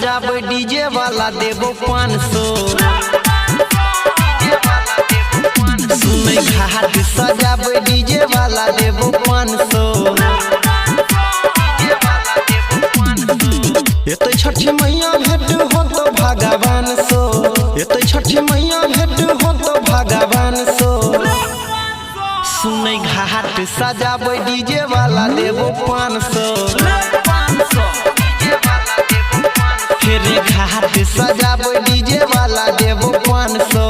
सजाबे डीजे वाला देबो 500। सुनै घाट सजाबे डीजे वाला देबो 500। एतै छठी मैया भेट हो तो भगवान सो, एतै छठी मैया भेट हो तो भगवान सो। सुनै घाट सजाबे डीजे वाला देबो 500। फेरे घाट सजाबे डीजे वाला देबो 500।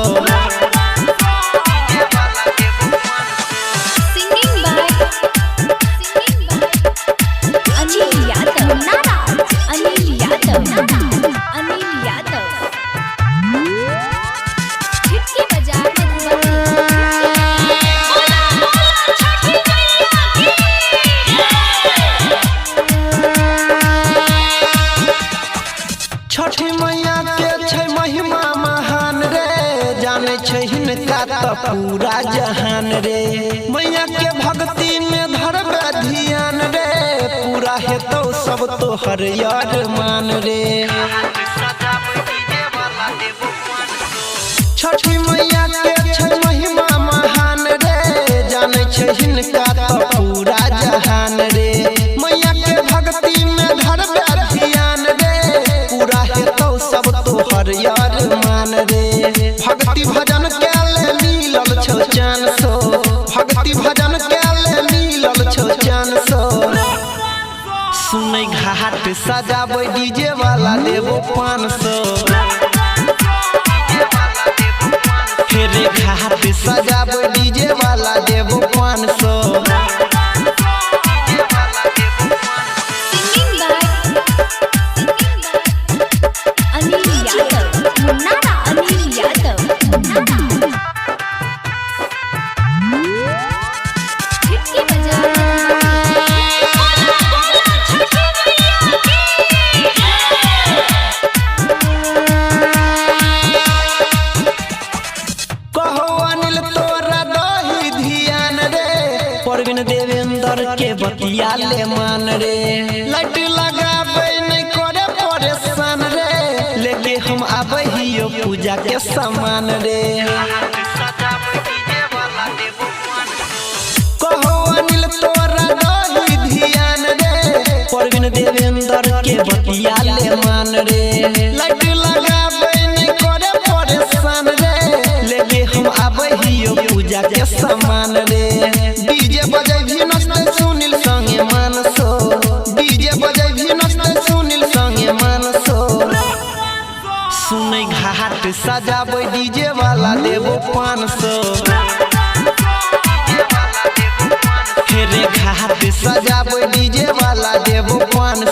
छठी मैया के छै महिमा महान रे, जाने छै हिनका त पूरा जहान रे। मैया के भक्ति में धरबे ध्यान रे, पूरा हेतौ सब तोहर अरमान रे। छठी मैया के छै महिमा महान रे, जाने छै हिनका त पूरा जहान रे। मैया के भक्ति में धरबे ध्यान रे, पूरा हेतौ सब तोहर अरमान रे। भक्ति भजन के ले मिलल छौ चान सो, भक्ति भजन के ले मिलल छौ चान सो। सुनै घाट सजाबे डीजे वाला देबो 500। फेरे घाट सजाबे डीजे वाला देबो 500। परवीन देवेंद्र के बतिया ले मान रे, लाइट लगाबे नहीं करे परेशान रे, लेके हम आबे हियो पूजा के सामान रे। कहो अनिल तोरा रही ध्यान रे, परवीन देवेंद्र के बतिया ले मान रे, लाइट लगाबे नहीं करे परेशान रे, लेके हम आबे हियो पूजा के सामान रे। डीजे बजाई भी नचते सुनील संगे मानसो, डीजे बजाई भी नचते सुनील संगे मानसो। सुनै घाट सजाबे डीजे वाला देबो 500। फेरे घाट सजाबे डीजे वाला देबो 500।